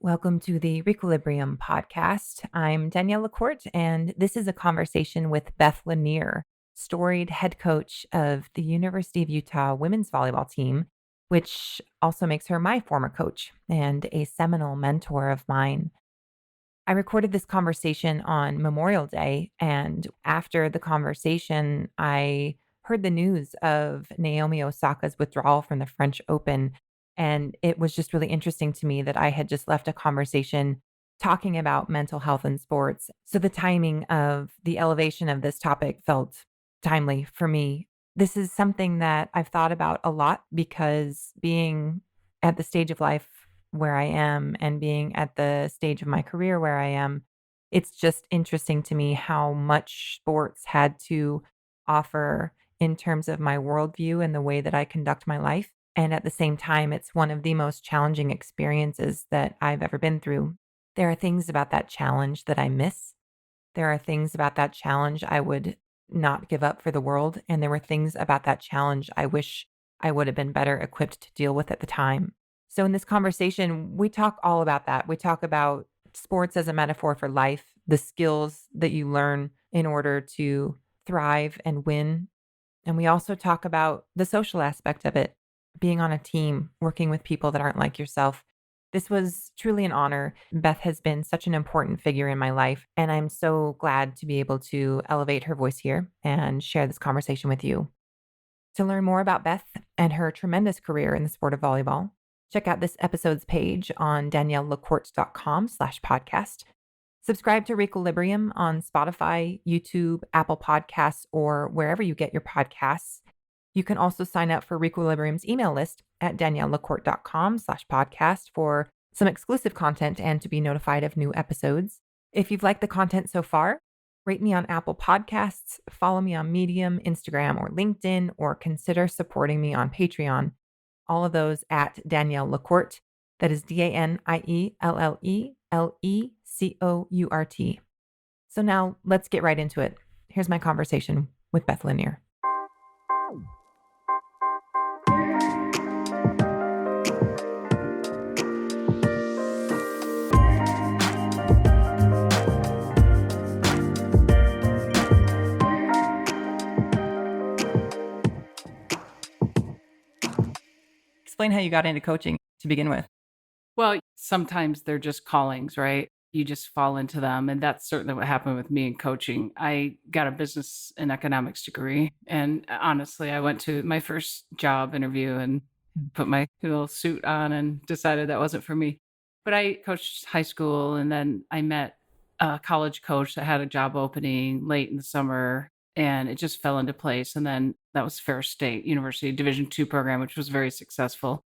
Welcome to the Re-Quilibrium podcast. I'm Danielle Lacourte, and this is a conversation with Beth Launiere, storied head coach of the University of Utah women's volleyball team, which also makes her my former coach and a seminal mentor of mine. I recorded this conversation on Memorial Day, and after the conversation, I heard the news of Naomi Osaka's withdrawal from the French Open. And it was just really interesting to me that I had just left a conversation talking about mental health in sports. So the timing of the elevation of this topic felt timely for me. This is something that I've thought about a lot because being at the stage of life where I am and being at the stage of my career where I am, it's just interesting to me how much sports had to offer in terms of my worldview and the way that I conduct my life. And at the same time, it's one of the most challenging experiences that I've ever been through. There are things about that challenge that I miss. There are things about that challenge I would not give up for the world. And there were things about that challenge I wish I would have been better equipped to deal with at the time. So in this conversation, we talk all about that. We talk about sports as a metaphor for life, the skills that you learn in order to thrive and win. And we also talk about the social aspect of it, being on a team, working with people that aren't like yourself. This was truly an honor. Beth has been such an important figure in my life, and I'm so glad to be able to elevate her voice here and share this conversation with you. To learn more about Beth and her tremendous career in the sport of volleyball, check out this episode's page on daniellelacourte.com/podcast. Subscribe to Re-Quilibrium on Spotify, YouTube, Apple Podcasts, or wherever you get your podcasts. You can also sign up for Re-Quilibrium's email list at daniellelacourte.com/podcast for some exclusive content and to be notified of new episodes. If you've liked the content so far, rate me on Apple Podcasts, follow me on Medium, Instagram, or LinkedIn, or consider supporting me on Patreon. All of those at Danielle Lacourte. That is DanielleLecourt. So now let's get right into it. Here's my conversation with Beth Launiere. Explain how you got into coaching to begin with. Well, sometimes they're just callings, right? You just fall into them. And that's certainly what happened with me in coaching. I got a business and economics degree. And honestly, I went to my first job interview and put my little suit on and decided that wasn't for me. But I coached high school and then I met a college coach that had a job opening late in the summer and it just fell into place. And then that was Ferris State University Division II program, which was very successful.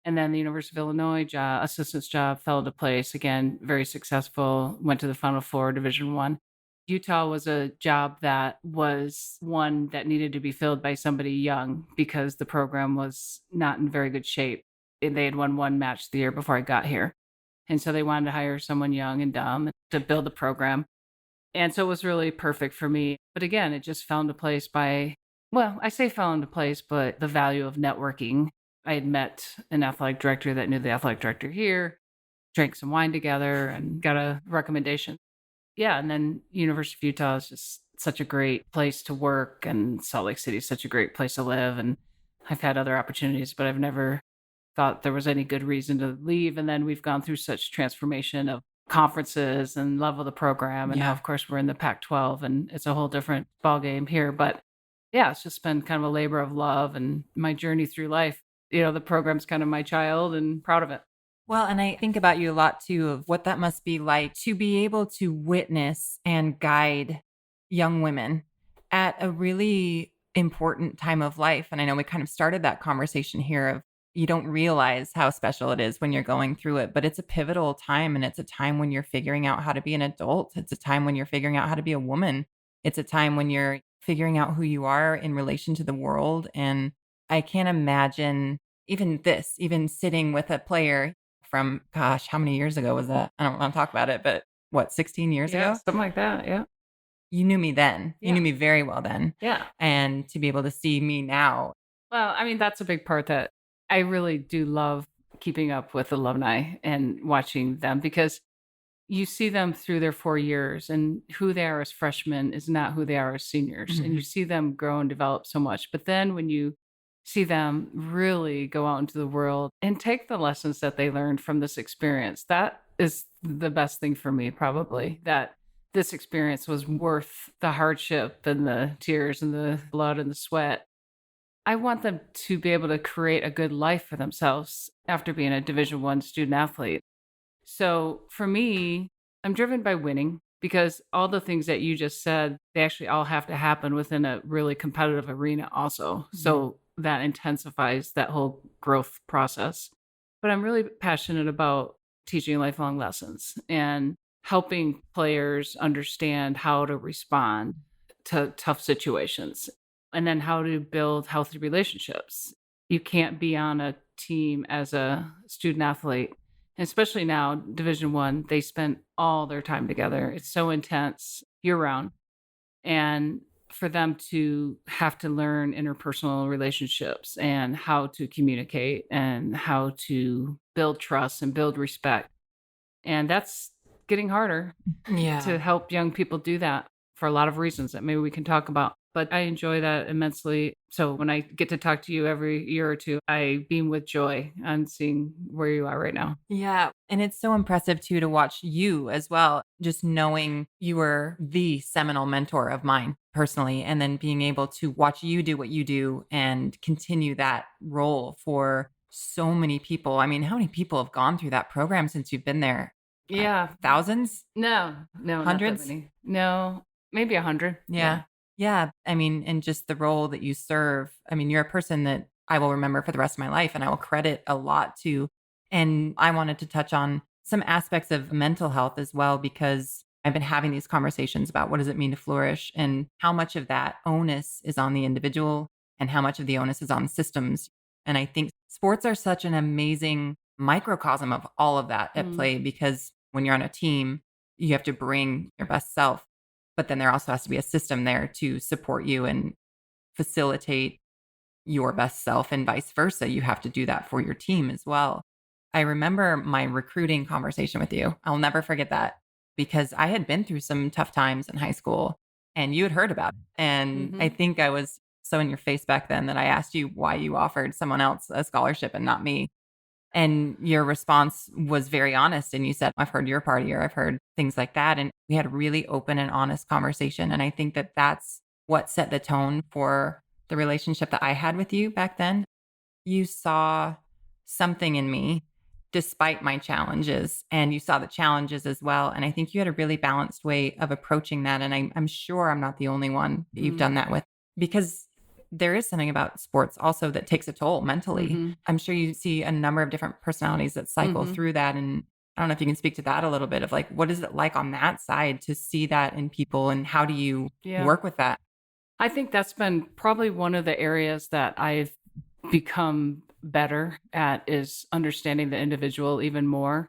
And then the University of Illinois job, assistant's job fell into place. Again, very successful. Went to the Final Four, Division I. Utah was a job that was one that needed to be filled by somebody young because the program was not in very good shape. And they had won one match the year before I got here. And so they wanted to hire someone young and dumb to build the program. And so it was really perfect for me. But again, it just fell into place by, well, I say fell into place, but the value of networking. I had met an athletic director that knew the athletic director here, drank some wine together and got a recommendation. Yeah. And then University of Utah is just such a great place to work and Salt Lake City is such a great place to live. And I've had other opportunities, but I've never thought there was any good reason to leave. And then we've gone through such transformation of conferences and level of the program. And now, of course, we're in the Pac-12 and it's a whole different ballgame here. But yeah, it's just been kind of a labor of love and my journey through life. The program's kind of my child and proud of it. Well, and I think about you a lot too of what that must be like to be able to witness and guide young women at a really important time of life. And I know we kind of started that conversation here of you don't realize how special it is when you're going through it, but it's a pivotal time and it's a time when you're figuring out how to be an adult. It's a time when you're figuring out how to be a woman. It's a time when you're figuring out who you are in relation to the world. And I can't imagine even sitting with a player from, gosh, how many years ago was that? I don't want to talk about it, but what, 16 years ago? Something like that. Yeah. You knew me then. You knew me very well then. Yeah. And to be able to see me now. Well, I mean, that's a big part that I really do love keeping up with alumni and watching them, because you see them through their 4 years, and who they are as freshmen is not who they are as seniors. And you Mhm. see them grow and develop so much. But then when you see them really go out into the world and take the lessons that they learned from this experience, that is the best thing for me, probably, that this experience was worth the hardship and the tears and the blood and the sweat. I want them to be able to create a good life for themselves after being a Division I student athlete. So for me, I'm driven by winning, because all the things that you just said, they actually all have to happen within a really competitive arena also. Mhm. So that intensifies that whole growth process. But I'm really passionate about teaching lifelong lessons and helping players understand how to respond to tough situations, and then how to build healthy relationships. You can't be on a team as a student athlete, and especially now, Division I, they spend all their time together. It's so intense year round. And for them to have to learn interpersonal relationships and how to communicate and how to build trust and build respect. And that's getting harder Yeah. to help young people do that for a lot of reasons that maybe we can talk about. But I enjoy that immensely. So when I get to talk to you every year or two, I beam with joy on seeing where you are right now. Yeah. And it's so impressive too to watch you as well, just knowing you were the seminal mentor of mine personally, and then being able to watch you do what you do and continue that role for so many people. I mean, how many people have gone through that program since you've been there? Yeah. Thousands? No, no, not that Hundreds? many. No, maybe 100. Yeah. Yeah. Yeah. I mean, and just the role that you serve. I mean, you're a person that I will remember for the rest of my life and I will credit a lot to. And I wanted to touch on some aspects of mental health as well, because I've been having these conversations about what does it mean to flourish and how much of that onus is on the individual and how much of the onus is on systems. And I think sports are such an amazing microcosm of all of that at Mm, play, because when you're on a team, you have to bring your best self, but then there also has to be a system there to support you and facilitate your best self, and vice versa. You have to do that for your team as well. I remember my recruiting conversation with you. I'll never forget that, because I had been through some tough times in high school and you had heard about it. And I mhm. think I was so in your face back then that I asked you why you offered someone else a scholarship and not me. And your response was very honest. And you said, I've heard your party, or I've heard things like that. And we had a really open and honest conversation. And I think that that's what set the tone for the relationship that I had with you back then. You saw something in me despite my challenges, and you saw the challenges as well. And I think you had a really balanced way of approaching that. And I'm sure I'm not the only one that you've Mm, done that with, because there is something about sports also that takes a toll mentally. mhm, I'm sure you see a number of different personalities that cycle mhm. through that. And I don't know if you can speak to that a little bit of like, what is it like on that side to see that in people, and how do you Yeah. work with that? I think that's been probably one of the areas that I've become better at, is understanding the individual even more.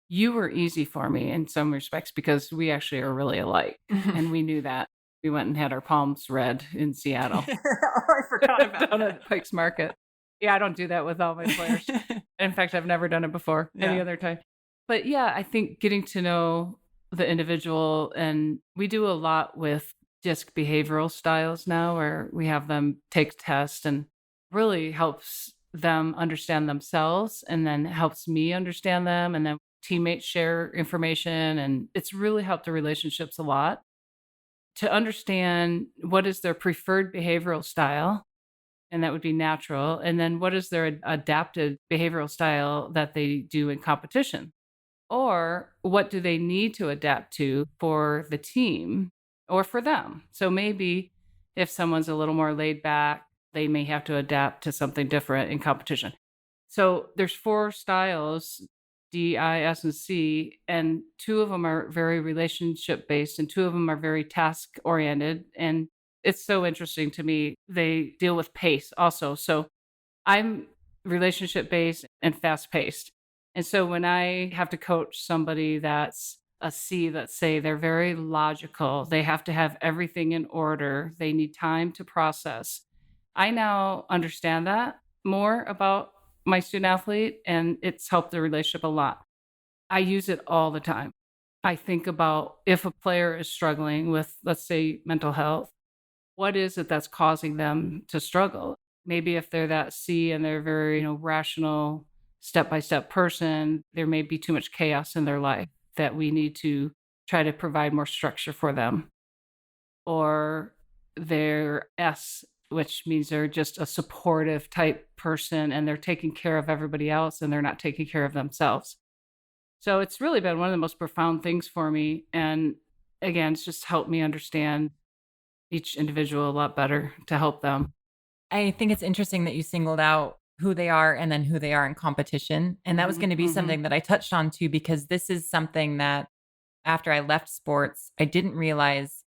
You were easy for me in some respects because we actually are really alike, and we knew that. We went and had our palms read in Seattle. Oh, I forgot about Down that. at Pike's Market. Yeah, I don't do that with all my players. In fact, I've never done it before any Yeah. other time. But yeah, I think getting to know the individual, and we do a lot with DISC behavioral styles now, where we have them take tests, and really helps them understand themselves, and then helps me understand them, and then teammates share information, and it's really helped the relationships a lot to understand what is their preferred behavioral style, and that would be natural. And then what is their adapted behavioral style that they do in competition? Or what do they need to adapt to for the team or for them? So maybe if someone's a little more laid back, they may have to adapt to something different in competition. So there's four styles, D, I, S, and C, and two of them are very relationship based, and two of them are very task oriented. And it's so interesting to me. They deal with pace also. So I'm relationship based and fast paced. And so when I have to coach somebody that's a C, let's say, they're very logical, they have to have everything in order, they need time to process. I now understand that more about my student athlete, and it's helped the relationship a lot. I use it all the time. I think about if a player is struggling with, let's say, mental health, what is it that's causing them to struggle? Maybe if they're that C and they're very, rational, step by step person, there may be too much chaos in their life that we need to try to provide more structure for them. Or they're S, which means they're just a supportive type person and they're taking care of everybody else and they're not taking care of themselves. So it's really been one of the most profound things for me. And again, it's just helped me understand each individual a lot better to help them. I think it's interesting that you singled out who they are and then who they are in competition. And that was Mhm, going to be mhm, something that I touched on too, because this is something that after I left sports, I didn't realize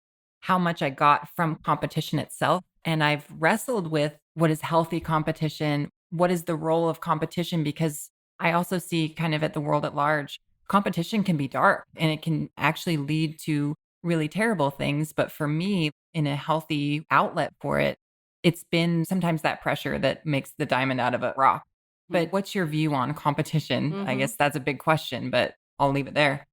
how much I got from competition itself. And I've wrestled with what is healthy competition, what is the role of competition, because I also see kind of at the world at large, competition can be dark and it can actually lead to really terrible things. But for me, in a healthy outlet for it, it's been sometimes that pressure that makes the diamond out of a rock. But mhm, what's your view on competition? I mhm. guess that's a big question, but I'll leave it there.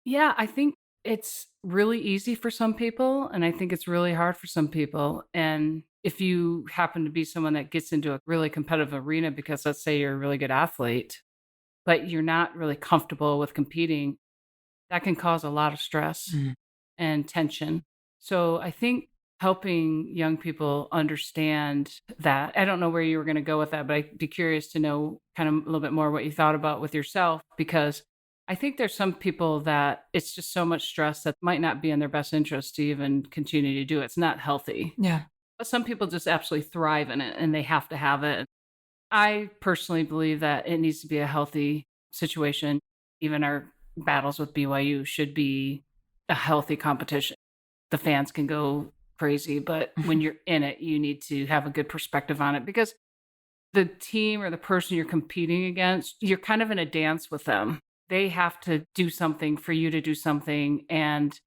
Yeah, I think it's really easy for some people, and I think it's really hard for some people. And if you happen to be someone that gets into a really competitive arena because let's say you're a really good athlete, but you're not really comfortable with competing, that can cause a lot of stress and tension. So I think helping young people understand that. I don't know where you were going to go with that, but I'd be curious to know kind of a little bit more what you thought about with yourself, because I think there's some people that it's just so much stress that might not be in their best interest to even continue to do it. It's not healthy. Yeah. But some people just absolutely thrive in it and they have to have it. I personally believe that it needs to be a healthy situation. Even our battles with BYU should be a healthy competition. The fans can go crazy, but when you're in it, you need to have a good perspective on it because the team or the person you're competing against, you're kind of in a dance with them. They have to do something for you to do something, and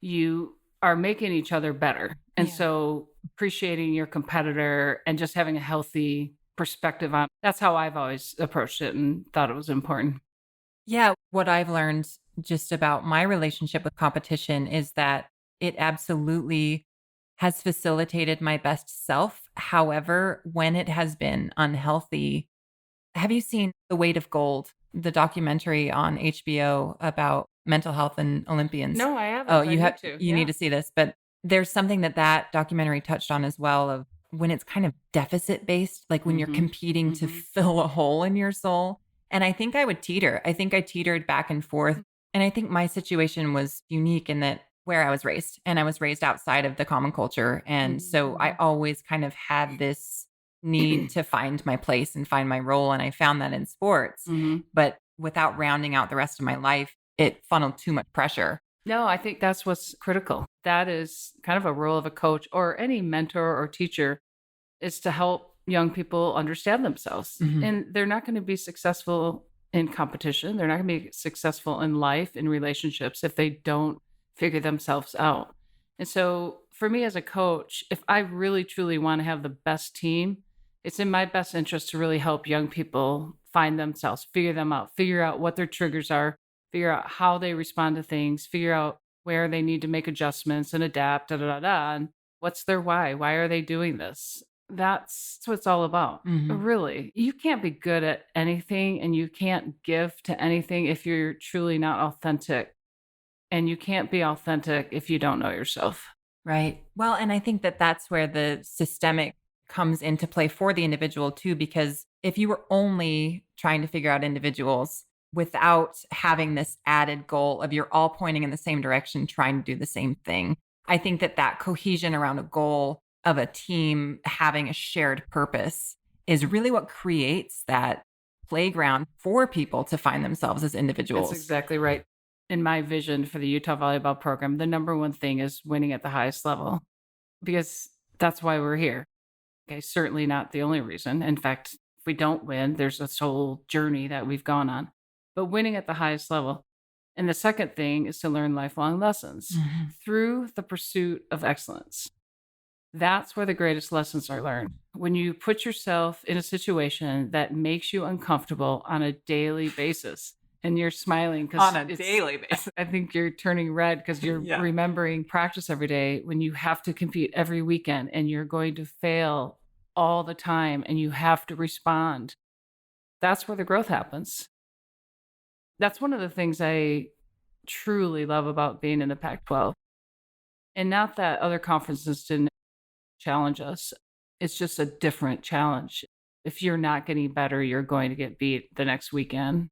you are making each other better. And Yeah. so appreciating your competitor and just having a healthy perspective on that's how I've always approached it and thought it was important. Yeah. What I've learned just about my relationship with competition is that it absolutely has facilitated my best self. However, when it has been unhealthy, have you seen The Weight of Gold, the documentary on HBO about mental health and Olympians? No, I Oh, haven't. I need to. you need Yeah. to see this, but there's something that that documentary touched on as well of when it's kind of deficit based, like when you're Mhm. competing to Mhm. fill a hole in your soul. And I think I would teeter. I think I teetered back and forth. And I think my situation was unique in that where I was raised, and I was raised outside of the common culture. And Mhm. so I Mhm. always kind of had this need to find my place and find my role. And I found that in sports, Mhm. but without rounding out the rest of my life, it funneled too much pressure. No, I think that's what's critical. That is kind of a role of a coach or any mentor or teacher is to help young people understand themselves. Mhm. And they're not going to be successful in competition. They're not going to be successful in life, in relationships, if they don't figure themselves out. And so, for me as a coach, if I really truly want to have the best team, it's in my best interest to really help young people find themselves, figure them out, figure out what their triggers are, figure out how they respond to things, figure out where they need to make adjustments and adapt, da da da da. And what's their why? Why are they doing this? That's what it's all about. Mhm. Really. You can't be good at anything and you can't give to anything if you're truly not authentic. And you can't be authentic if you don't know yourself. Right. Well, and I think that that's where the systemic comes into play for the individual too, because if you were only trying to figure out individuals without having this added goal of you're all pointing in the same direction, trying to do the same thing, I think that that cohesion around a goal of a team having a shared purpose is really what creates that playground for people to find themselves as That's individuals. exactly right. In my vision for the Utah volleyball program, the number one thing is winning at the highest level because that's why we're here. Okay, certainly not the only reason. In fact, if we don't win, there's this whole journey that we've gone on, but winning at the highest level. And the second thing is to learn lifelong lessons Mhm. through the pursuit of excellence. That's where the greatest lessons are learned. When you put yourself in a situation that makes you uncomfortable on a daily basis, and you're smiling On because a daily basis. I think you're turning red because you're Yeah. remembering practice every day when you have to compete every weekend and you're going to fail all the time and you have to respond. That's where the growth happens. That's one of the things I truly love about being in the Pac 12. And not that other conferences didn't challenge us. It's just a different challenge. If you're not getting better, you're going to get beat the next weekend.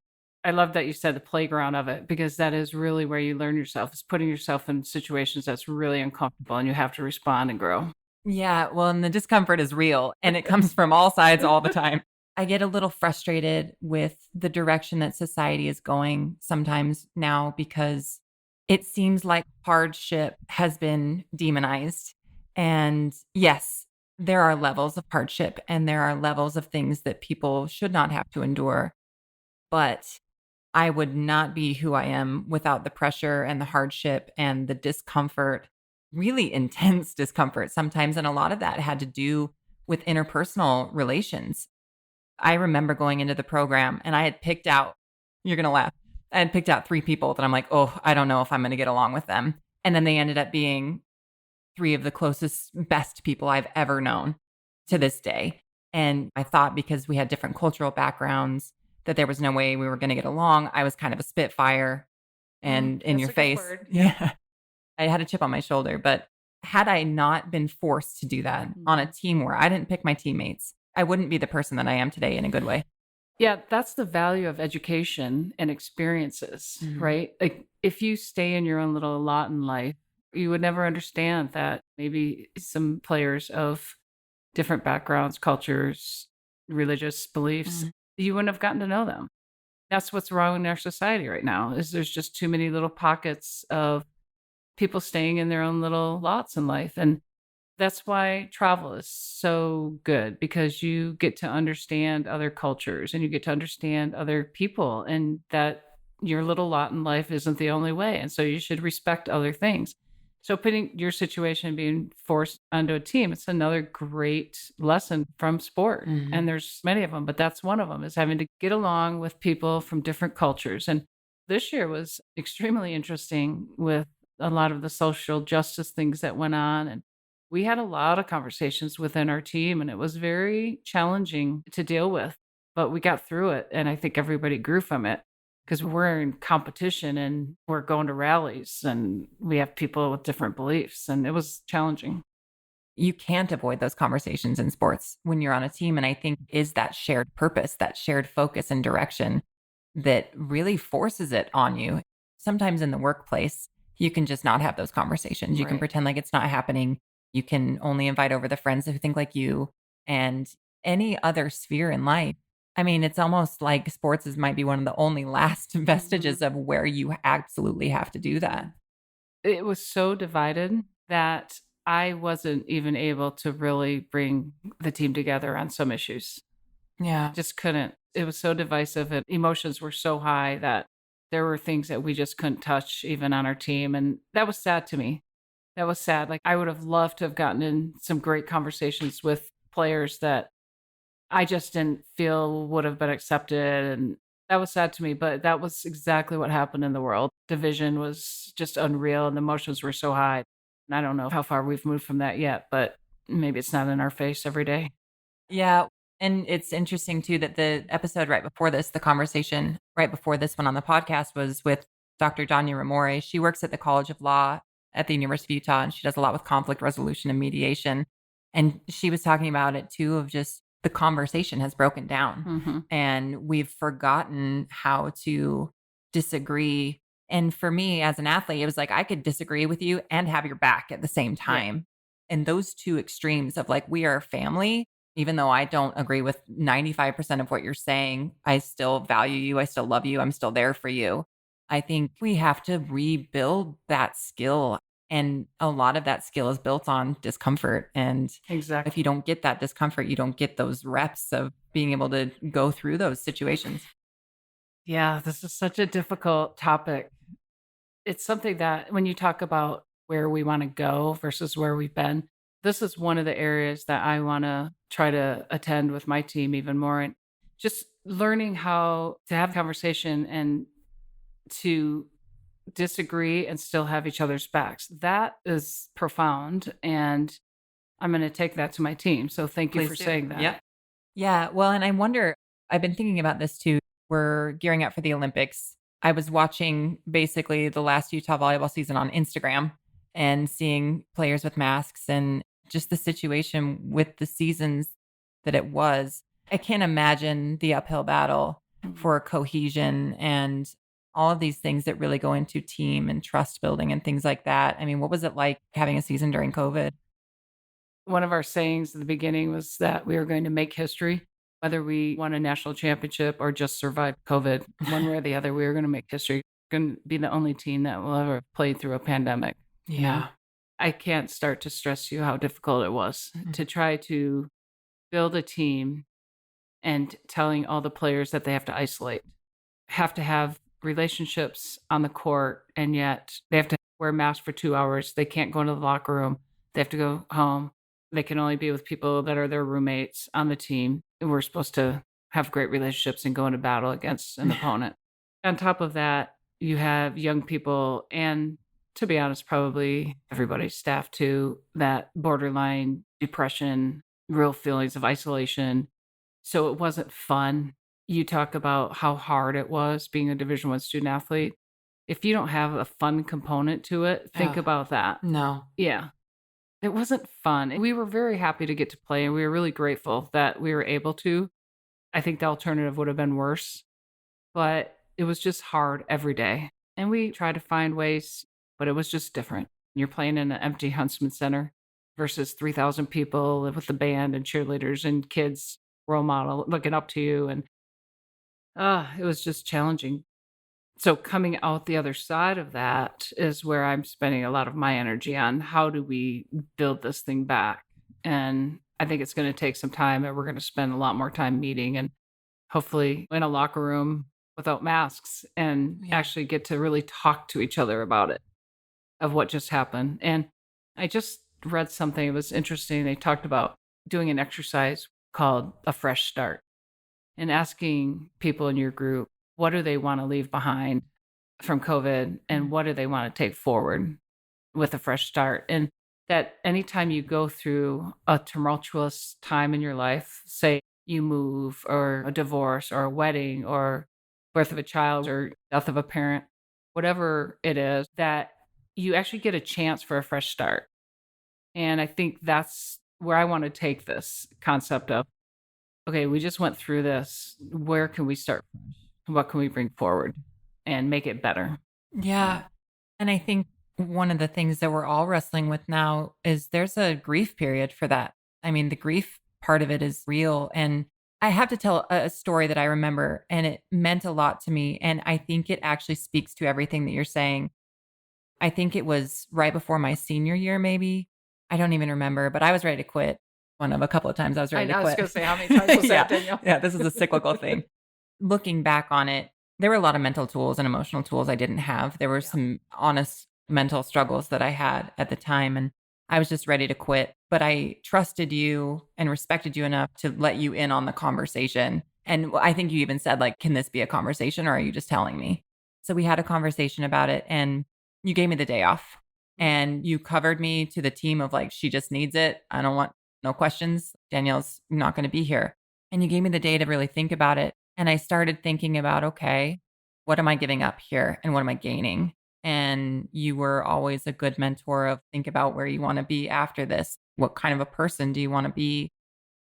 I love that you said the playground of it because that is really where you learn yourself. Is putting yourself in situations that's really uncomfortable and you have to respond and grow. Yeah, well, and the discomfort is real and it comes from all sides all the time. I get a little frustrated with the direction that society is going sometimes now because it seems like hardship has been demonized. And yes, there are levels of hardship and there are levels of things that people should not have to endure. But I would not be who I am without the pressure and the hardship and the discomfort, really intense discomfort sometimes. And a lot of that had to do with interpersonal relations. I remember going into the program and I had picked out, you're going to laugh, I had picked out three people that I'm like, oh, I don't know if I'm going to get along with them. And then they ended up being three of the closest, best people I've ever known to this day. And I thought because we had different cultural backgrounds that there was no way we were going to get along. I was kind of a spitfire and in That's your a good face. word. Yeah. I had a chip on my shoulder. But had I not been forced to do that on a team where I didn't pick my teammates, I wouldn't be the person that I am today in a good way. Yeah, that's the value of education and experiences, right? Like if you stay in your own little lot in life, you would never understand that maybe some players of different backgrounds, cultures, religious beliefs, you wouldn't have gotten to know them. That's what's wrong in our society right now is there's just too many little pockets of people staying in their own little lots in life. And that's why travel is so good because you get to understand other cultures and you get to understand other people and that your little lot in life isn't the only way. And so you should respect other things. So putting your situation being forced onto a team, it's another great lesson from sport. And there's many of them, but that's one of them is having to get along with people from different cultures. And this year was extremely interesting with a lot of the social justice things that went on. And we had a lot of conversations within our team, and it was very challenging to deal with, but we got through it. And I think everybody grew from it because we're in competition and we're going to rallies and we have people with different beliefs. And it was challenging. You can't avoid those conversations in sports when you're on a team. And I think is that shared purpose, that shared focus and direction that really forces it on you. Sometimes in the workplace, you can just not have those conversations. You can Right. pretend like it's not happening. You can only invite over the friends who think like you and any other sphere in life. I mean, it's almost like sports might be one of the only last vestiges of where you absolutely have to do that. It was so divided that I wasn't even able to really bring the team together on some issues. Yeah. Just couldn't. It was so divisive and emotions were so high that there were things that we just couldn't touch even on our team. And that was sad to me. That was sad. Like I would have loved to have gotten in some great conversations with players that I just didn't feel would have been accepted. And that was sad to me, but that was exactly what happened in the world. Division was just unreal and the emotions were so high. And I don't know how far we've moved from that yet, but maybe it's not in our face every day. Yeah. And it's interesting too that the episode right before this, the conversation right before this one on the podcast was with Dr. Danya Ramore. She works at the College of Law at the University of Utah and she does a lot with conflict resolution and mediation. And she was talking about it too of just the conversation has broken down and we've forgotten how to disagree. And for me as an athlete, it was like I could disagree with you and have your back at the same time. And those two extremes of like, we are family even though I don't agree with 95% of what you're saying, I still value you. I still love you. I'm still there for you. I think we have to rebuild that skill. And a lot of that skill is built on discomfort. And Exactly. if you don't get that discomfort, you don't get those reps of being able to go through those situations. Yeah, this is such a difficult topic. It's something that when you talk about where we want to go versus where we've been, This is one of the areas that I want to try to attend with my team even more, and just learning how to have conversation and to disagree and still have each other's backs. That is profound, and I'm going to take that to my team. So thank you Please for do. saying that. Yep. Yeah. Well, and I wonder, I've been thinking about this too. We're gearing up for the Olympics. I was watching basically the last Utah volleyball season on Instagram and seeing players with masks and just the situation with the seasons that it was. I can't imagine the uphill battle Mhm. for cohesion and all of these things that really go into team and trust building and things like that. I mean, what was it like having a season during COVID? One of our sayings at the beginning was that we were going to make history, whether we won a national championship or just survived COVID. One way or the other, we were going to make history. Going to be the only team that will ever play through a pandemic. You know, I can't start to stress you how difficult it was to try to build a team and telling all the players that they have to isolate, have to have relationships on the court, and yet they have to wear masks for 2 hours. They can't go into the locker room. They have to go home. They can only be with people that are their roommates on the team. And we're supposed to have great relationships and go into battle against an opponent. On top of that, you have young people and, to be honest, probably everybody's staff too, that borderline depression, real feelings of isolation. So it wasn't fun. You talk about how hard it was being a Division I student athlete. If you don't have a fun component to it, think Yeah. about that. No. Yeah. It wasn't fun. And we were very happy to get to play, and we were really grateful that we were able to. I think the alternative would have been worse, but it was just hard every day. And we tried to find ways, but it was just different. You're playing in an empty Huntsman Center versus 3,000 people with the band and cheerleaders and kids role model looking up to you. And it was just challenging. So coming out the other side of that is where I'm spending a lot of my energy on how do we build this thing back? And I think it's going to take some time, and we're going to spend a lot more time meeting and hopefully in a locker room without masks and Yeah. actually get to really talk to each other about it, of what just happened. And I just read something, it was interesting. They talked about doing an exercise called a fresh start and asking people in your group, what do they want to leave behind from COVID and what do they want to take forward with a fresh start? And that anytime you go through a tumultuous time in your life, say you move or a divorce or a wedding or birth of a child or death of a parent, whatever it is, that you actually get a chance for a fresh start. And I think that's where I want to take this concept of, okay, we just went through this. Where can we start fresh? What can we bring forward and make it better? Yeah. And I think one of the things that we're all wrestling with now is there's a grief period for that. I mean, the grief part of it is real. And I have to tell a story that I remember, and it meant a lot to me. And I think it actually speaks to everything that you're saying. I think it was right before my senior year, maybe. I don't even remember, but I was ready to quit. One of a couple of times I was I ready know, to I was quit. gonna say, how many times was Yeah. that, Danielle? Yeah. This is a cyclical thing. Looking back on it, there were a lot of mental tools and emotional tools I didn't have. There were Yeah. some honest mental struggles that I had at the time, and I was just ready to quit. But I trusted you and respected you enough to let you in on the conversation. And I think you even said, like, can this be a conversation or are you just telling me? So we had a conversation about it, and you gave me the day off and you covered me to the team of like, she just needs it. I don't want no questions. Danielle's not going to be here. And you gave me the day to really think about it. And I started thinking about, okay, what am I giving up here and what am I gaining? And you were always a good mentor of think about where you want to be after this. What kind of a person do you want to be?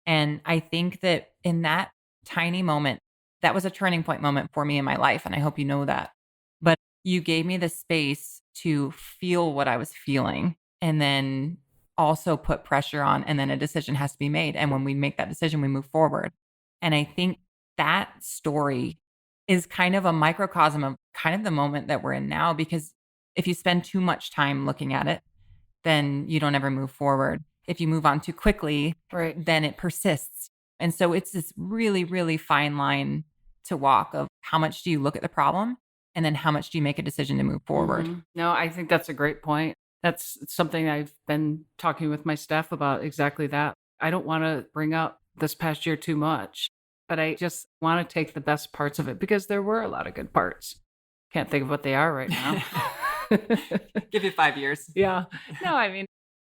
And I think that in that tiny moment, that was a turning point moment for me in my life. And I hope you know that. But you gave me the space to feel what I was feeling and then also put pressure on. And then a decision has to be made. And when we make that decision, we move forward. And I think that story is kind of a microcosm of kind of the moment that we're in now, because if you spend too much time looking at it, then you don't ever move forward. If you move on too quickly, Right. then it persists. And so it's this really, really fine line to walk of how much do you look at the problem and then how much do you make a decision to move forward? No, I think that's a great point. That's something I've been talking with my staff about, exactly that. I don't want to bring up this past year too much, but I just want to take the best parts of it because there were a lot of good parts. Can't think of what they are right now. Give it 5 years. Yeah. No, I mean,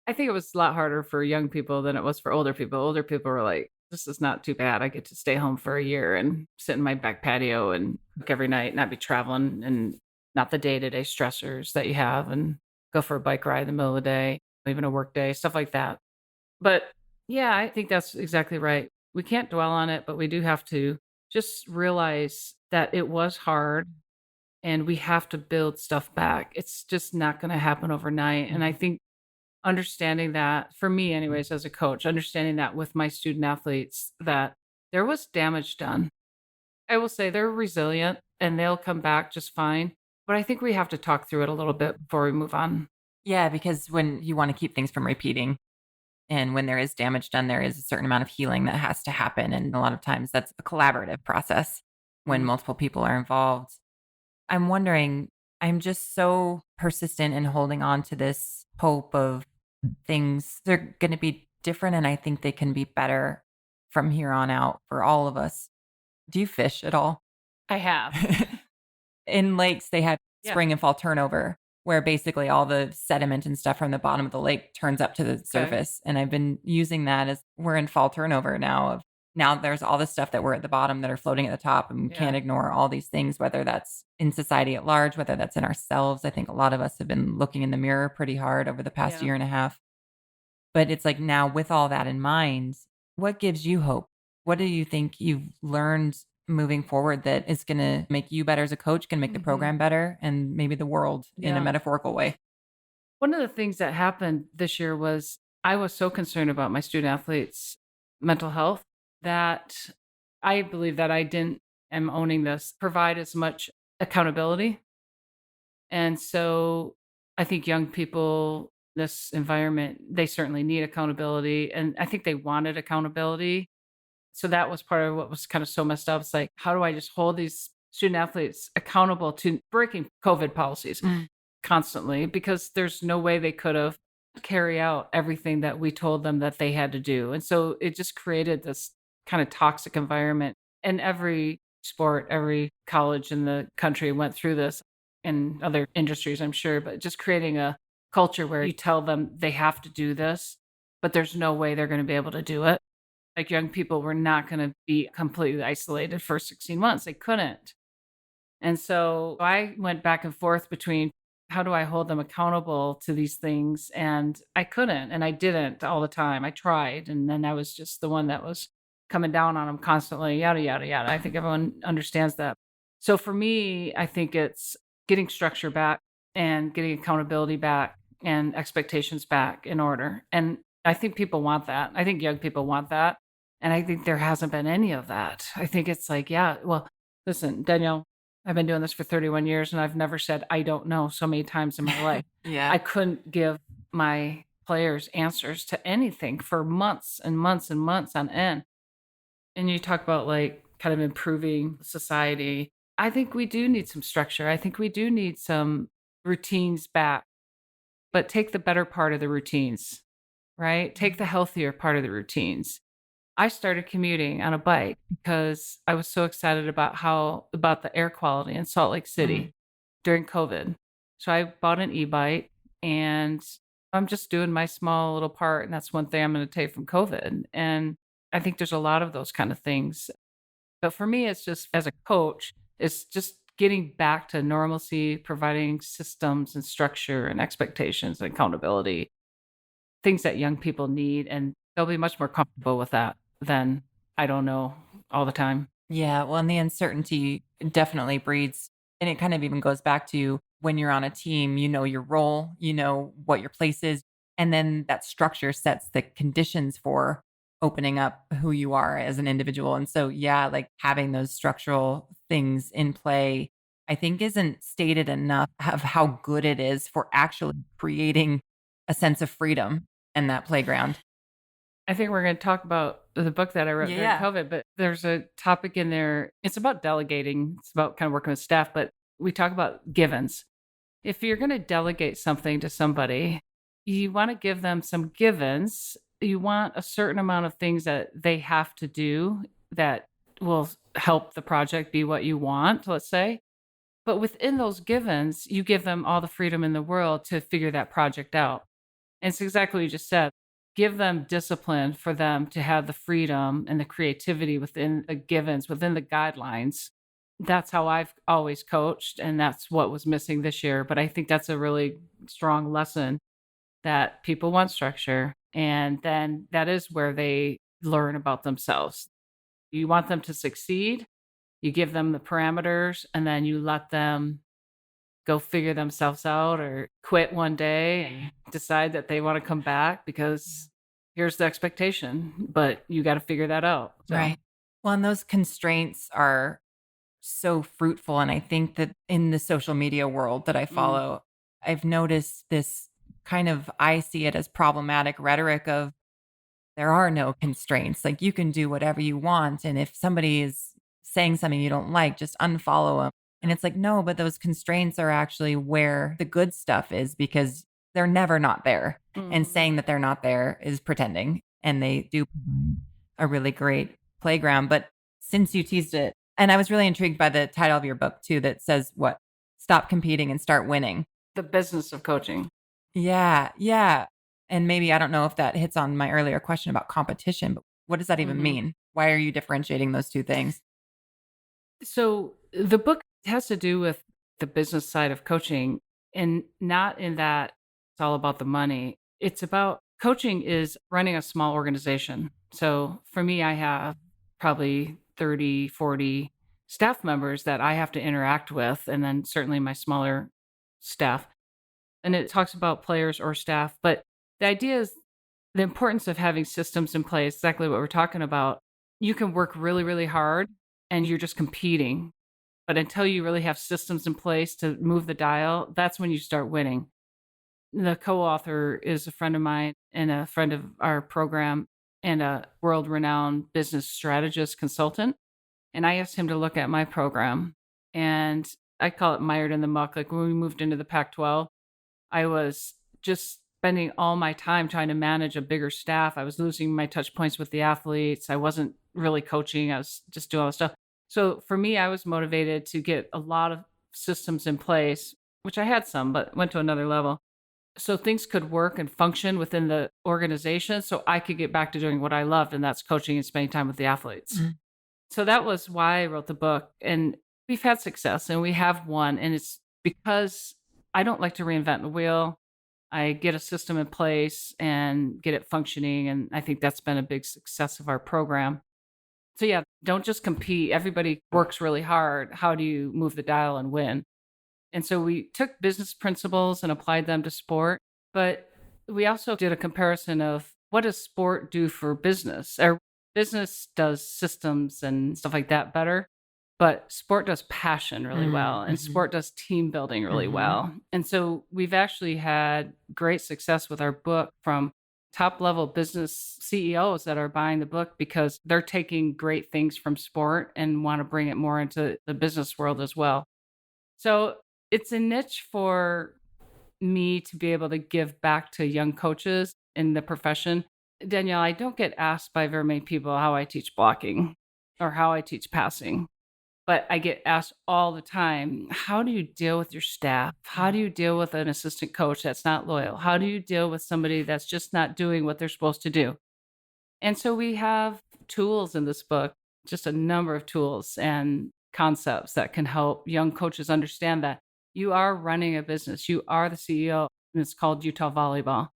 I think it was a lot harder for young people than it was for older people. Older people were like, this is not too bad. I get to stay home for a year and sit in my back patio and cook every night, not be traveling and not the day-to-day stressors that you have, and go for a bike ride in the middle of the day, even a work day, stuff like that. But yeah, I think that's exactly right. We can't dwell on it, but we do have to just realize that it was hard and we have to build stuff back. It's just not going to happen overnight. And I think understanding that, for me anyways, as a coach, understanding that with my student athletes, that there was damage done. I will say they're resilient and they'll come back just fine. But I think we have to talk through it a little bit before we move on. Yeah, because when you want to keep things from repeating, and when there is damage done, there is a certain amount of healing that has to happen. And a lot of times that's a collaborative process when Mhm. multiple people are involved. I'm wondering, I'm just so persistent in holding on to this hope of things. They're going to be different, and I think they can be better from here on out for all of us. Do you fish at all? I have. In lakes, they have Yeah. spring and fall turnover, where basically all the sediment and stuff from the bottom of the lake turns up to the Okay. surface. And I've been using that as we're in fall turnover now. Of now there's all the stuff that we're at the bottom that are floating at the top, and we Yeah. can't ignore all these things, whether that's in society at large, whether that's in ourselves. I think a lot of us have been looking in the mirror pretty hard over the past Yeah. year and a half. But it's like now, with all that in mind, what gives you hope? What do you think you've learned moving forward that is going to make you better as a coach, can make the Mhm. program better, and maybe the world in a Yeah. metaphorical way? One of the things that happened this year was I was so concerned about my student athletes' mental health that I believe that I didn't, am owning this, provide as much accountability. And so I think young people, this environment, they certainly need accountability. And I think they wanted accountability. So that was part of what was kind of so messed up. It's like, how do I just hold these student athletes accountable to breaking COVID policies Mm. constantly? Because there's no way they could have carry out everything that we told them that they had to do. And so it just created this kind of toxic environment. And every sport, every college in the country went through this, in other industries, I'm sure, but just creating a culture where you tell them they have to do this, but there's no way they're going to be able to do it. Like, young people were not gonna be completely isolated for 16 months, they couldn't. And so I went back and forth between how do I hold them accountable to these things, and I couldn't, and I didn't all the time. I tried, and then I was just the one that was coming down on them constantly, yada, yada, yada. I think everyone understands that. So for me, I think it's getting structure back and getting accountability back and expectations back in order, and I think people want that. I think young people want that, and I think there hasn't been any of that. I think it's like, yeah, well, listen, Danielle, I've been doing this for 31 years and I've never said I don't know so many times in my life. Yeah. I couldn't give my players answers to anything for months and months and months on end. And you talk about like kind of improving society. I think we do need some structure. I think we do need some routines back, but take the better part of the routines, right? Take the healthier part of the routines. I started commuting on a bike because I was so excited about the air quality in Salt Lake Mm. City during COVID. So I bought an e-bike and I'm just doing my small little part, and that's one thing I'm going to take from COVID. And I think there's a lot of those kind of things. But for me, it's just as a coach, it's just getting back to normalcy, providing systems and structure and expectations and accountability, things that young people need, and they'll be much more comfortable with that than I don't know all the time. Yeah, well, and the uncertainty definitely breeds, and it kind of even goes back to when you're on a team, you know your role, you know what your place is, and then that structure sets the conditions for opening up who you are as an individual. And so, yeah, like having those structural things in play, I think isn't stated enough of how good it is for actually creating a sense of freedom in that playground. I think we're going to talk about the book that I wrote during Yeah. COVID, but there's a topic in there. It's about delegating. It's about kind of working with staff, but we talk about givens. If you're going to delegate something to somebody, you want to give them some givens. You want a certain amount of things that they have to do that will help the project be what you want, let's say. But within those givens, you give them all the freedom in the world to figure that project out. And it's exactly what you just said. Give them discipline for them to have the freedom and the creativity within the givens, within the guidelines. That's how I've always coached. And that's what was missing this year. But I think that's a really strong lesson that people want structure. And then that is where they learn about themselves. You want them to succeed, you give them the parameters, and then you let them go figure themselves out or quit one day and decide that they want to come back because here's the expectation, but you got to figure that out. So. Right. Well, and those constraints are so fruitful. And I think that in the social media world that I follow, I've noticed this kind of, I see it as problematic rhetoric of there are no constraints. Like you can do whatever you want. And if somebody is saying something you don't like, just unfollow them. And it's like, no, but those constraints are actually where the good stuff is because they're never not there. And saying that they're not there is pretending. And they do provide a really great playground. But since you teased it, and I was really intrigued by the title of your book too, that says what? Stop competing and start winning. The business of coaching. Yeah. Yeah. And maybe I don't know if that hits on my earlier question about competition, but what does that even mean? Why are you differentiating those two things? So the book has to do with the business side of coaching and not in that it's all about the money. It's about coaching is running a small organization. So for me, I have probably 30, 40 staff members that I have to interact with, and then certainly my smaller staff. And it talks about players or staff, but the idea is the importance of having systems in place, exactly what we're talking about. You can work really, really hard and you're just competing. But until you really have systems in place to move the dial, that's when you start winning. The co-author is a friend of mine and a friend of our program and a world-renowned business strategist consultant. And I asked him to look at my program. And I call it mired in the muck. Like when we moved into the Pac-12, I was just spending all my time trying to manage a bigger staff. I was losing my touch points with the athletes. I wasn't really coaching. I was just doing all this stuff. So for me, I was motivated to get a lot of systems in place, which I had some, but went to another level. So things could work and function within the organization so I could get back to doing what I loved, and that's coaching and spending time with the athletes. So that was why I wrote the book. And we've had success and we have won. And it's because I don't like to reinvent the wheel. I get a system in place and get it functioning. And I think that's been a big success of our program. So yeah, don't just compete. Everybody works really hard. How do you move the dial and win? And so we took business principles and applied them to sport, but we also did a comparison of what does sport do for business? Or business does systems and stuff like that better, but sport does passion really well, and sport does team building really well. And so we've actually had great success with our book from top level business CEOs that are buying the book because they're taking great things from sport and want to bring it more into the business world as well. So it's a niche for me to be able to give back to young coaches in the profession. Danielle, I don't get asked by very many people how I teach blocking or how I teach passing, but I get asked all the time, how do you deal with your staff? How do you deal with an assistant coach that's not loyal? How do you deal with somebody that's just not doing what they're supposed to do? And so we have tools in this book, just a number of tools and concepts that can help young coaches understand that you are running a business. You are the CEO, and it's called Utah Volleyball.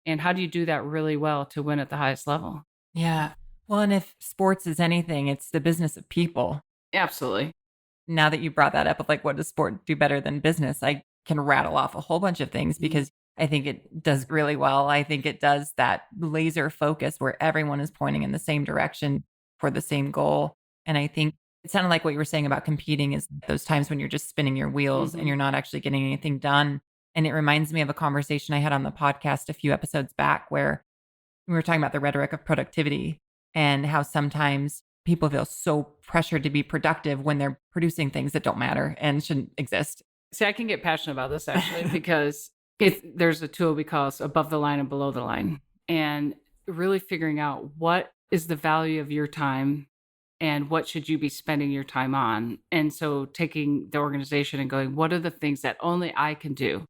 And how do you do that really well to win at the highest level? Yeah. Well, and if sports is anything, it's the business of people. Absolutely. Now that you brought that up of like, what does sport do better than business? I can rattle off a whole bunch of things because I think it does really well. I think it does that laser focus where everyone is pointing in the same direction for the same goal. And I think it sounded like what you were saying about competing is those times when you're just spinning your wheels and you're not actually getting anything done. And it reminds me of a conversation I had on the podcast a few episodes back where we were talking about the rhetoric of productivity and how sometimes people feel so pressured to be productive when they're producing things that don't matter and shouldn't exist. See, I can get passionate about this actually because there's a tool we call above the line and below the line, and really figuring out what is the value of your time and what should you be spending your time on. And so taking the organization and going, what are the things that only I can do?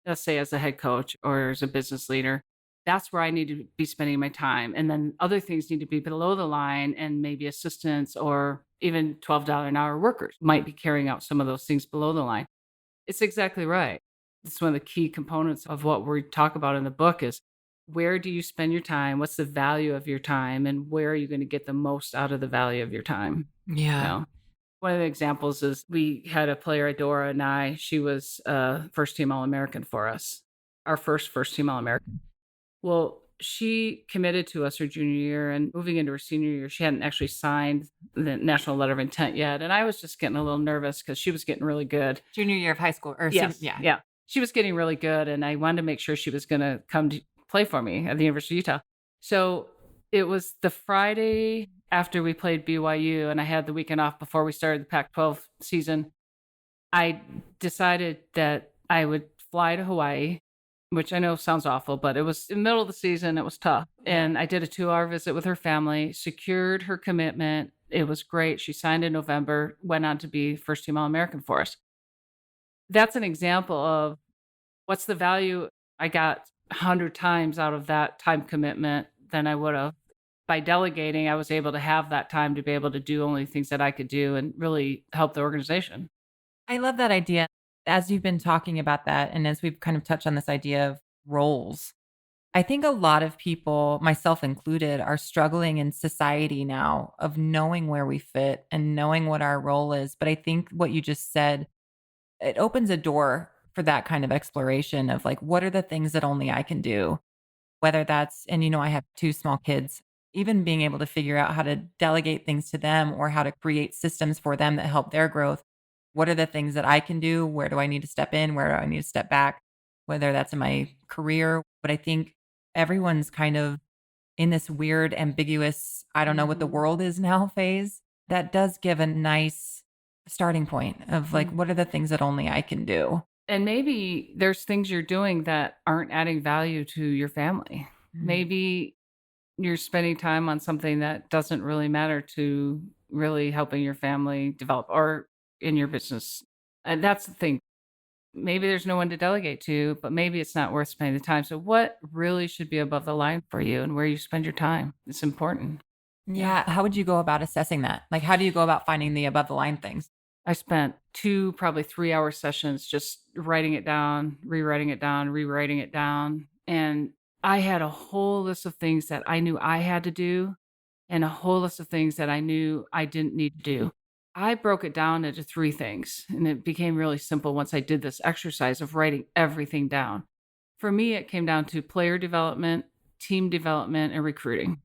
Let's say as a head coach or as a business leader, that's where I need to be spending my time. And then other things need to be below the line, and maybe assistants or even $12 an hour workers might be carrying out some of those things below the line. It's exactly right. It's one of the key components of what we talk about in the book is where do you spend your time? What's the value of your time? And where are you going to get the most out of the value of your time? You Yeah. know, one of the examples is we had a player, Adora, and she was first team All American for us, our first team All American. Well, she committed to us her junior year, and moving into her senior year, she hadn't actually signed the national letter of intent yet. And I was just getting a little nervous because she was getting really good. Junior year of high school or Yes. yeah. Yeah. She was getting really good. And I wanted to make sure she was going to come to play for me at the University of Utah. So it was the Friday after we played BYU, and I had the weekend off before we started the Pac 12 season. I decided that I would fly to Hawaii, which I know sounds awful, but it was in the middle of the season. It was tough. And I did a 2-hour visit with her family, secured her commitment. It was great. She signed in November, went on to be first team All American for us. That's an example of what's the value. I got 100 times out of that time commitment than I would have. By delegating, I was able to have that time to be able to do only things that I could do and really help the organization. I love that idea. As you've been talking about that, and as we've kind of touched on this idea of roles, I think a lot of people, myself included, are struggling in society now of knowing where we fit and knowing what our role is. But I think what you just said, it opens a door for that kind of exploration of like, what are the things that only I can do? Whether that's, and I have 2 small kids, even being able to figure out how to delegate things to them or how to create systems for them that help their growth. What are the things that I can do? Where do I need to step in? Where do I need to step back? Whether that's in my career. But I think everyone's kind of in this weird, ambiguous, I don't know what the Mhm. world is now phase that does give a nice starting point of like, what are the things that only I can do? And maybe there's things you're doing that aren't adding value to your family. Maybe you're spending time on something that doesn't really matter to really helping your family develop or in your business. And that's the thing. Maybe there's no one to delegate to, but maybe it's not worth spending the time. So, what really should be above the line for you and where you spend your time? It's important. Yeah. Yeah. How would you go about assessing that? Like, how do you go about finding the above the line things? I spent 2, probably 3-hour sessions just writing it down, rewriting it down, rewriting it down. And I had a whole list of things that I knew I had to do and a whole list of things that I knew I didn't need to do. I broke it down into 3 things, and it became really simple once I did this exercise of writing everything down. For me, it came down to player development, team development, and recruiting.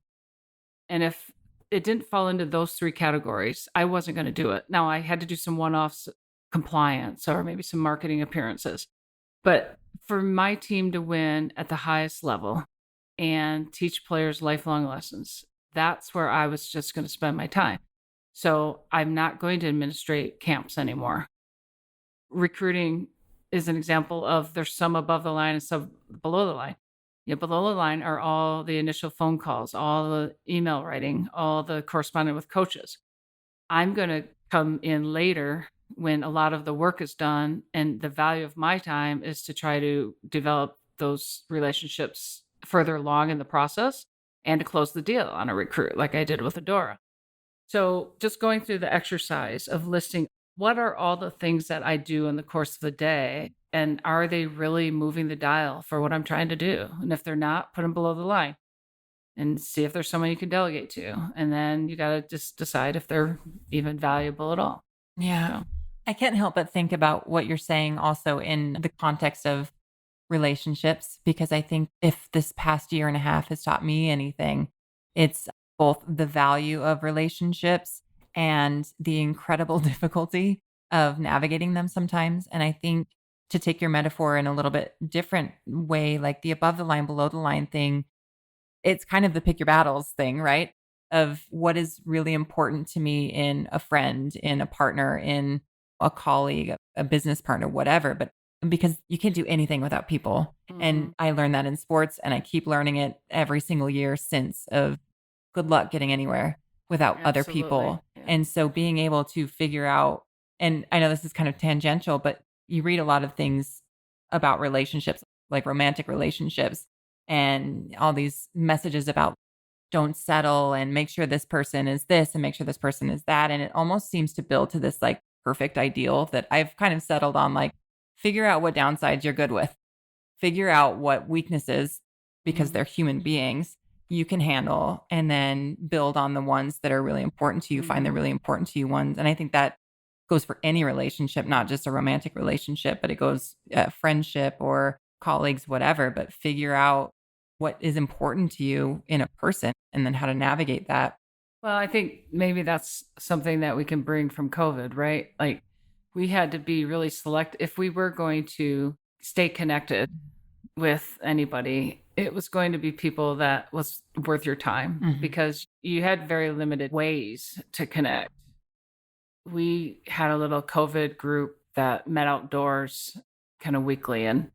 And if it didn't fall into those 3 categories, I wasn't going to do it. Now, I had to do some one-offs, compliance, or maybe some marketing appearances. But for my team to win at the highest level and teach players lifelong lessons, that's where I was just going to spend my time. So I'm not going to administrate camps anymore. Recruiting is an example of there's some above the line and some below the line. Below the line are all the initial phone calls, all the email writing, all the corresponding with coaches. I'm going to come in later when a lot of the work is done, and the value of my time is to try to develop those relationships further along in the process and to close the deal on a recruit like I did with Adora. So just going through the exercise of listing what are all the things that I do in the course of the day, and are they really moving the dial for what I'm trying to do? And if they're not, put them below the line and see if there's someone you can delegate to. And then you got to just decide if they're even valuable at all. Yeah. So, I can't help but think about what you're saying also in the context of relationships, because I think if this past year and a half has taught me anything, it's both the value of relationships and the incredible difficulty of navigating them sometimes. And I think to take your metaphor in a little bit different way, like the above the line, below the line thing, it's kind of the pick your battles thing, right? Of what is really important to me in a friend, in a partner, in a colleague, a business partner, whatever, but because you can't do anything without people. Mhm. And I learned that in sports and I keep learning it every single year since of good luck getting anywhere without other Absolutely. people. Yeah. And so being able to figure out, and I know this is kind of tangential, but you read a lot of things about relationships, like romantic relationships, and all these messages about don't settle and make sure this person is this and make sure this person is that. And it almost seems to build to this like perfect ideal that I've kind of settled on, like, figure out what downsides you're good with, figure out what weaknesses, because Mhm. they're human beings, you can handle, and then build on the ones that are really important to you, find the Mhm. really important to you ones. And I think that goes for any relationship, not just a romantic relationship, but it goes friendship or colleagues, whatever. But figure out what is important to you in a person and then how to navigate that. Well, I think maybe that's something that we can bring from COVID, right? Like we had to be really select if we were going to stay connected with anybody, it was going to be people that was worth your time Mhm. because you had very limited ways to connect. We had a little COVID group that met outdoors kind of weekly, and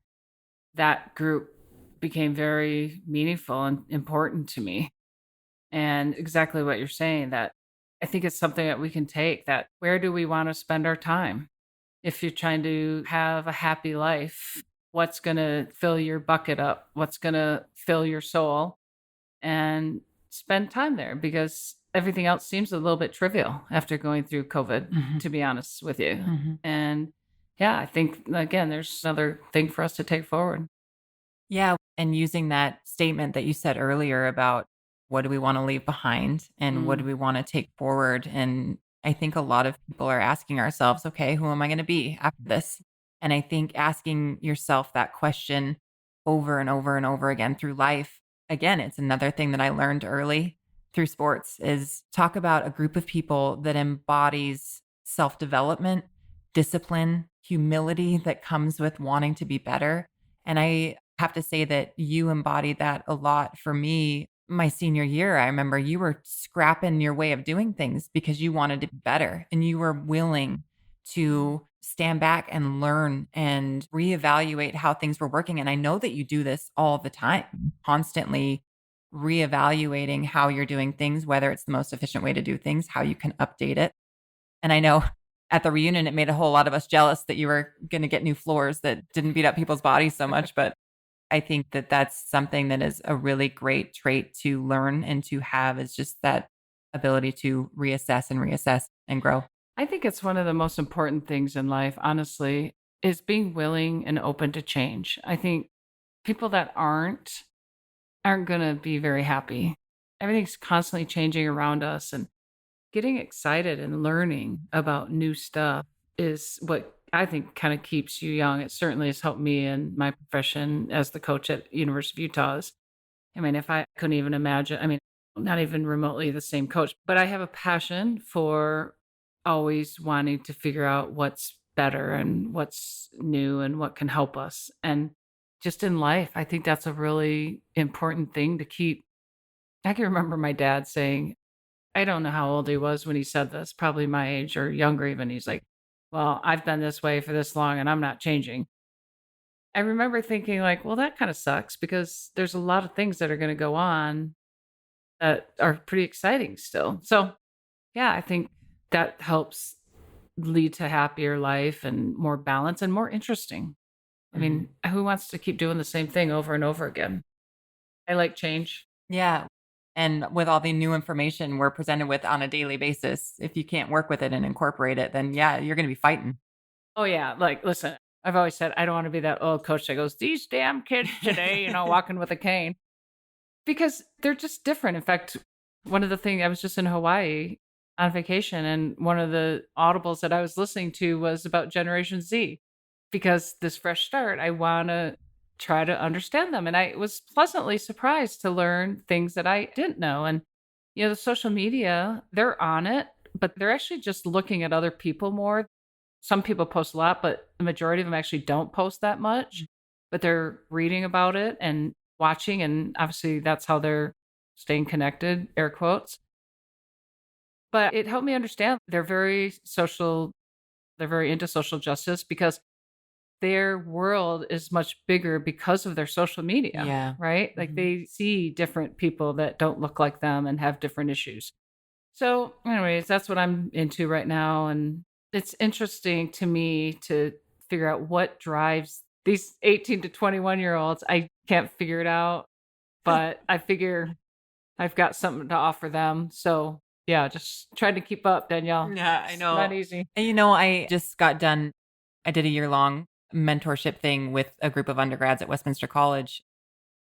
that group became very meaningful and important to me. And exactly what you're saying, that I think it's something that we can take, that where do we want to spend our time? If you're trying to have a happy life, what's going to fill your bucket up? What's going to fill your soul? And spend time there because everything else seems a little bit trivial after going through COVID, Mhm. to be honest with you. Mhm. And yeah, I think, again, there's another thing for us to take forward. Yeah, and using that statement that you said earlier about what do we wanna leave behind and what do Mm, we wanna take forward, and I think a lot of people are asking ourselves, "Okay, who am I gonna be after this?" And I think asking yourself that question over and over and over again through life, again, it's another thing that I learned early through sports is talk about a group of people that embodies self-development, discipline, humility that comes with wanting to be better, and I have to say that you embodied that a lot for me my senior year. I remember you were scrapping your way of doing things because you wanted to be better and you were willing to stand back and learn and reevaluate how things were working. And I know that you do this all the time, constantly reevaluating how you're doing things, whether it's the most efficient way to do things, how you can update it. And I know at the reunion, it made a whole lot of us jealous that you were going to get new floors that didn't beat up people's bodies so much. But I think that that's something that is a really great trait to learn and to have is just that ability to reassess and grow. I think it's one of the most important things in life, honestly, is being willing and open to change. I think people that aren't going to be very happy. Everything's constantly changing around us, and getting excited and learning about new stuff is what I think kind of keeps you young. It certainly has helped me in my profession as the coach at University of Utah's. I mean, if I couldn't even imagine, I mean, not even remotely the same coach, but I have a passion for always wanting to figure out what's better and what's new and what can help us. And just in life, I think that's a really important thing to keep. I can remember my dad saying, I don't know how old he was when he said this, probably my age or younger even. He's like, "Well, I've been this way for this long and I'm not changing." I remember thinking like, "Well, that kind of sucks because there's a lot of things that are going to go on that are pretty exciting still." So, yeah, I think that helps lead to happier life and more balance and more interesting. I Mhm. mean, who wants to keep doing the same thing over and over again? I like change. Yeah. And with all the new information we're presented with on a daily basis, if you can't work with it and incorporate it, then yeah, you're going to be fighting. Oh, yeah. Like, listen, I've always said I don't want to be that old coach that goes, "These damn kids today," walking with a cane, because they're just different. In fact, one of the things I was just in Hawaii on vacation, and one of the audibles that I was listening to was about Generation Z, because this fresh start, I want to try to understand them. And I was pleasantly surprised to learn things that I didn't know. And, the social media, they're on it, but they're actually just looking at other people more. Some people post a lot, but the majority of them actually don't post that much, but they're reading about it and watching, and obviously that's how they're staying connected, air quotes. But it helped me understand they're very social. They're very into social justice because their world is much bigger because of their social media, Yeah. right? Like they see different people that don't look like them and have different issues. So, anyways, that's what I'm into right now. And it's interesting to me to figure out what drives these 18 to 21-year-olds. I can't figure it out, but I figure I've got something to offer them. So, yeah, just trying to keep up, Danielle. Yeah, I It's not know. easy. And I just got done, I did a year-long mentorship thing with a group of undergrads at Westminster College,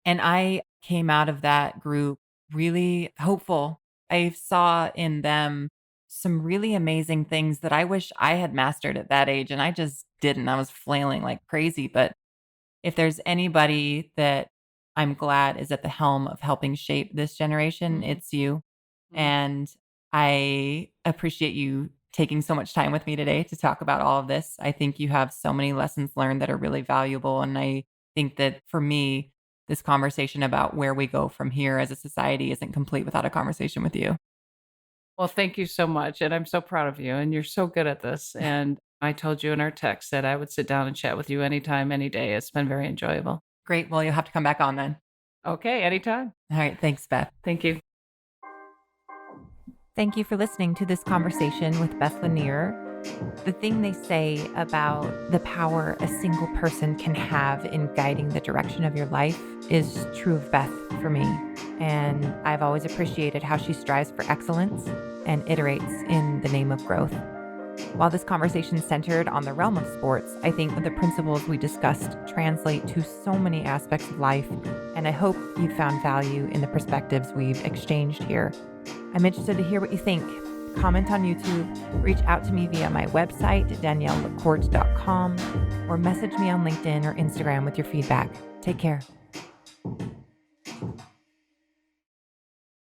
and I came out of that group really hopeful. I saw in them some really amazing things that I wish I had mastered at that age, and I just didn't. I was flailing like crazy, but if there's anybody that I'm glad is at the helm of helping shape this generation, Mhm. it's you. Mhm. And I appreciate you taking so much time with me today to talk about all of this. I think you have so many lessons learned that are really valuable. And I think that for me, this conversation about where we go from here as a society isn't complete without a conversation with you. Well, thank you so much. And I'm so proud of you. And you're so good at this. And I told you in our text that I would sit down and chat with you anytime, any day. It's been very enjoyable. Great. Well, you'll have to come back on then. Okay, anytime. All right. Thanks, Beth. Thank you. Thank you for listening to this conversation with Beth Launiere. The thing they say about the power a single person can have in guiding the direction of your life is true of Beth for me. And I've always appreciated how she strives for excellence and iterates in the name of growth. While this conversation centered on the realm of sports, I think the principles we discussed translate to so many aspects of life, and I hope you found value in the perspectives we've exchanged here. I'm interested to hear what you think. Comment on YouTube, reach out to me via my website, daniellelacourt.com, or message me on LinkedIn or Instagram with your feedback. Take care.